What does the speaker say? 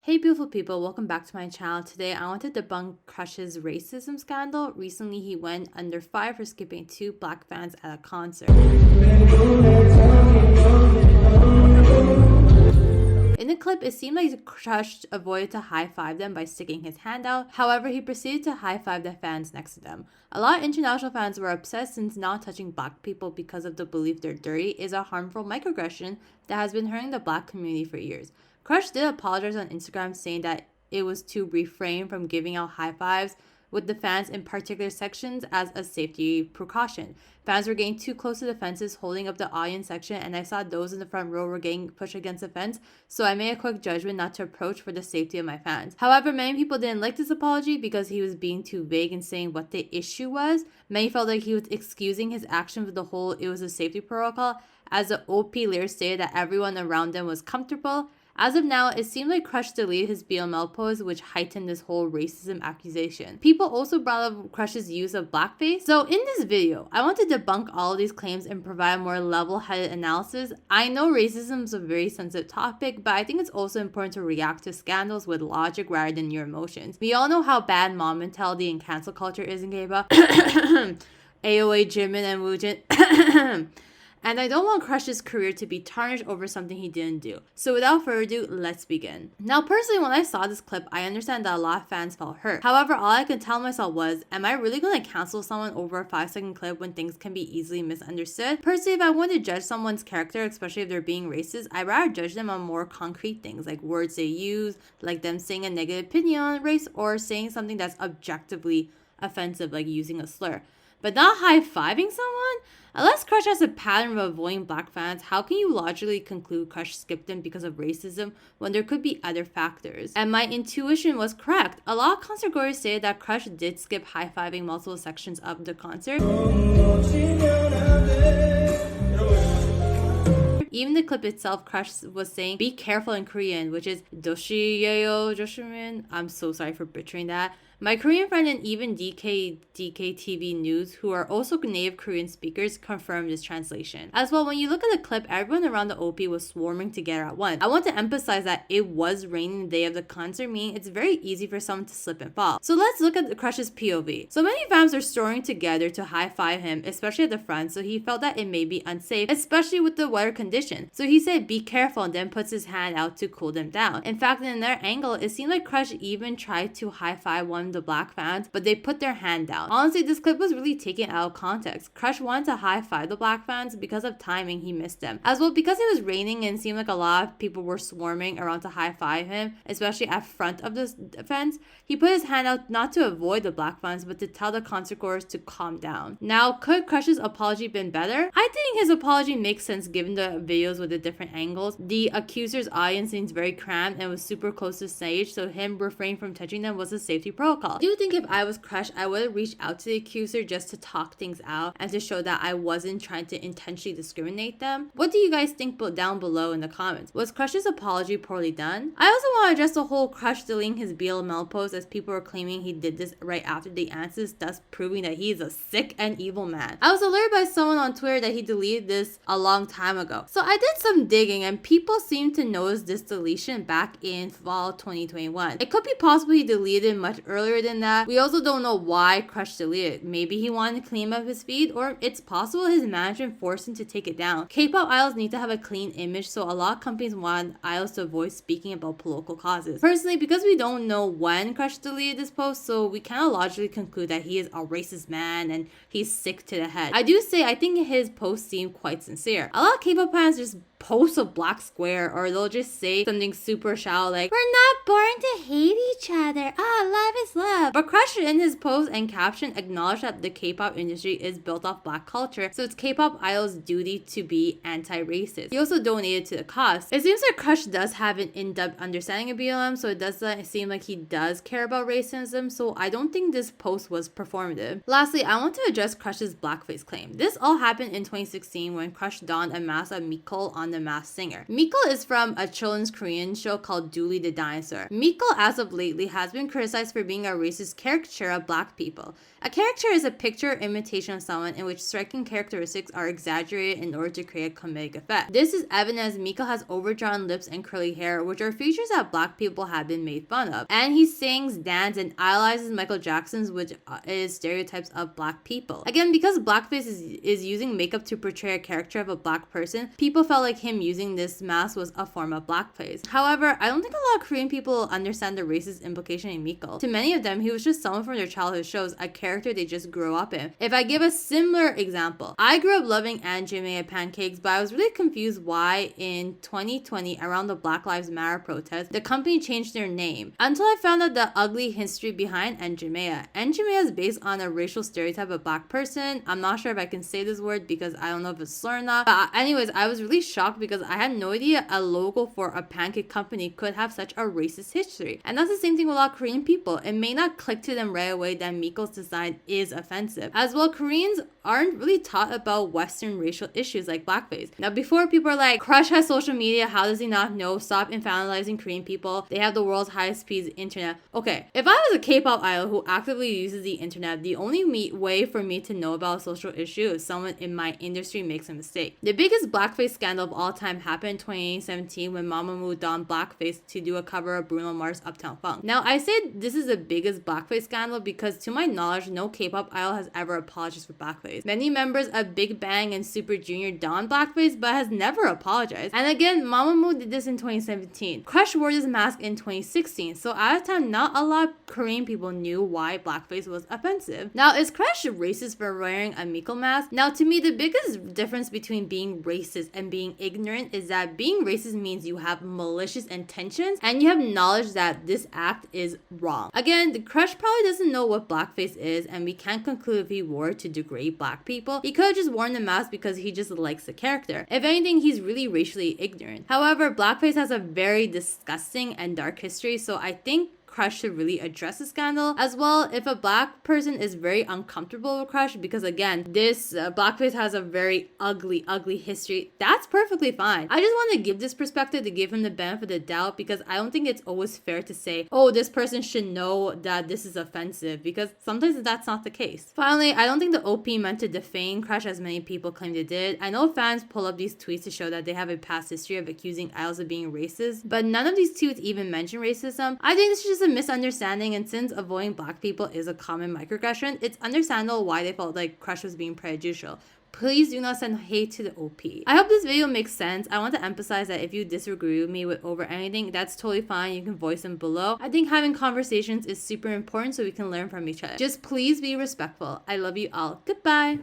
Hey beautiful people, welcome back to my channel. Today I want to debunk Crush's racism scandal. Recently he went under fire for skipping 2 black fans at a concert. In the clip, it seemed like Crush avoided to high-five them by sticking his hand out. However, he proceeded to high-five the fans next to them. A lot of international fans were upset since not touching black people because of the belief they're dirty is a harmful microaggression that has been hurting the black community for years. Crush did apologize on Instagram saying that it was to refrain from giving out high fives with the fans in particular sections as a safety precaution. Fans were getting too close to the fences holding up the audience section, and I saw those in the front row were getting pushed against the fence, so I made a quick judgment not to approach for the safety of my fans. However, many people didn't like this apology because he was being too vague in saying what the issue was. Many felt like he was excusing his action with the whole it was a safety protocol, as the OP lyrics stated that everyone around them was comfortable. As of now, it seemed like Crush deleted his BLM post, which heightened this whole racism accusation. People also brought up Crush's use of blackface. So in this video, I want to debunk all of these claims and provide a more level-headed analysis. I know racism is a very sensitive topic, but I think it's also important to react to scandals with logic rather than your emotions. We all know how bad mom mentality and cancel culture is in Kpop. AOA, Jimin, and Woojin. And I don't want Crush's career to be tarnished over something he didn't do. So without further ado, let's begin. Now personally, when I saw this clip, I understand that a lot of fans felt hurt. However, all I could tell myself was, am I really going to cancel someone over a 5-second clip when things can be easily misunderstood? Personally, if I want to judge someone's character, especially if they're being racist, I'd rather judge them on more concrete things like words they use, like them saying a negative opinion on race or saying something that's objectively offensive like using a slur. But not high-fiving someone? Unless Crush has a pattern of avoiding black fans, how can you logically conclude Crush skipped them because of racism when there could be other factors? And my intuition was correct. A lot of concert goers say that Crush did skip high-fiving multiple sections of the concert. Even the clip itself, Crush was saying, be careful in Korean, which is doshieyo joshimin. I'm so sorry for butchering that. My Korean friend and even DKTV News, who are also native Korean speakers, confirmed this translation. As well, when you look at the clip, everyone around the OP was swarming together at once. I want to emphasize that it was raining the day of the concert, meaning it's very easy for someone to slip and fall. So let's look at the Crush's POV. So many fans are soaring together to high-five him, especially at the front, so he felt that it may be unsafe, especially with the weather condition. So he said, be careful, and then puts his hand out to cool them down. In fact, in their angle, it seemed like Crush even tried to high-five one of the black fans, but they put their hand down. Honestly, this clip was really taken out of context. Crush wanted to high-five the black fans. Because of timing, he missed them. As well, because it was raining and seemed like a lot of people were swarming around to high-five him, especially at front of the fence, he put his hand out not to avoid the black fans, but to tell the concert goers to calm down. Now, could Crush's apology been better? I think his apology makes sense given the videos with the different angles. The accuser's audience seems very cramped and was super close to stage, so him refraining from touching them was a safety protocol. I do think if I was Crush, I would have reached out to the accuser just to talk things out and to show that I wasn't trying to intentionally discriminate them. What do you guys think down below in the comments? Was Crush's apology poorly done? I also want to address the whole Crush deleting his BLM post, as people were claiming he did this right after the answers, thus proving that he is a sick and evil man. I was alerted by someone on Twitter that he deleted this a long time ago. So I did some digging and people seem to notice this deletion back in fall 2021. It could be possible he deleted it much earlier than that. We also don't know why Crush deleted it. Maybe he wanted to clean up his feed, or it's possible his management forced him to take it down. K-pop idols need to have a clean image, so a lot of companies want idols to avoid speaking about political causes. Personally, because we don't know when Crush deleted this post, so we cannot logically conclude that he is a racist man and he's sick to the head. I do say I think his post seemed quite sincere. A lot of K-pop fans just post a black square, or they'll just say something super shallow like, we're not born to hate each other. Love is love. But Crush in his post and caption acknowledged that the K-pop industry is built off black culture, so it's K-pop idols' duty to be anti-racist. He also donated to the cause. It seems like Crush does have an in-depth understanding of BLM, so it doesn't seem like he does care about racism, so I don't think this post was performative. Lastly, I want to address Crush's blackface claim. This all happened in 2016 when Crush donned a mask of Mikol on on The Masked Singer. Miko is from a children's Korean show called Dooley the Dinosaur. Miko, as of lately, has been criticized for being a racist caricature of black people. A caricature is a picture or imitation of someone in which striking characteristics are exaggerated in order to create a comedic effect. This is evident as Miko has overdrawn lips and curly hair, which are features that black people have been made fun of. And he sings, dances, and idolizes Michael Jackson's, which is stereotypes of black people. Again, because Blackface is using makeup to portray a character of a black person, people felt like him using this mask was a form of blackface. However, I don't think a lot of Korean people understand the racist implication in Miko. To many of them, he was just someone from their childhood shows, a character they just grew up in. If I give a similar example, I grew up loving Jjimin pancakes, but I was really confused why in 2020, around the Black Lives Matter protest, the company changed their name. Until I found out the ugly history behind Jjimin. Jjimin is based on a racial stereotype of black person. I'm not sure if I can say this word because I don't know if it's slur or not. But anyways, I was really shocked because I had no idea a logo for a pancake company could have such a racist history. And that's the same thing with a lot of Korean people. It may not click to them right away that Miko's design is offensive. As well, Koreans aren't really taught about Western racial issues like blackface. Now, before people are like, Crush has social media, how does he not know? Stop infantilizing Korean people. They have the world's highest speed internet. Okay, if I was a K-pop idol who actively uses the internet, the only way for me to know about a social issue is someone in my industry makes a mistake. The biggest blackface scandal of all time happened in 2017 when Mamamoo donned blackface to do a cover of Bruno Mars' Uptown Funk. Now, I say this is the biggest blackface scandal because to my knowledge, no K-pop idol has ever apologized for blackface. Many members of Big Bang and Super Junior donned blackface but has never apologized. And again, Mamamoo did this in 2017. Crush wore this mask in 2016. So at the time, not a lot of Korean people knew why blackface was offensive. Now, is Crush racist for wearing a Miko mask? Now, to me, the biggest difference between being racist and being ignorant is that being racist means you have malicious intentions and you have knowledge that this act is wrong. Again, the Crush probably doesn't know what blackface is, and we can't conclude if he wore it to degrade black people. He could have just worn the mask because he just likes the character. If anything, he's really racially ignorant. However, blackface has a very disgusting and dark history, so I think Crush should really address the scandal. As well, if a black person is very uncomfortable with Crush, because again, this blackface has a very ugly history, that's perfectly fine. I just want to give this perspective to give him the benefit of the doubt because I don't think it's always fair to say, oh, this person should know that this is offensive, because sometimes that's not the case. Finally, I don't think the OP meant to defame Crush as many people claim they did. I know fans pull up these tweets to show that they have a past history of accusing idols of being racist, but none of these tweets even mention racism. I think this is just a misunderstanding, and since avoiding black people is a common microaggression, it's understandable why they felt like Crush was being prejudicial. Please do not send hate to the OP. I hope this video makes sense. I want to emphasize that if you disagree with me over anything, that's totally fine. You can voice them below. I think having conversations is super important so we can learn from each other. Just please be respectful. I love you all. Goodbye.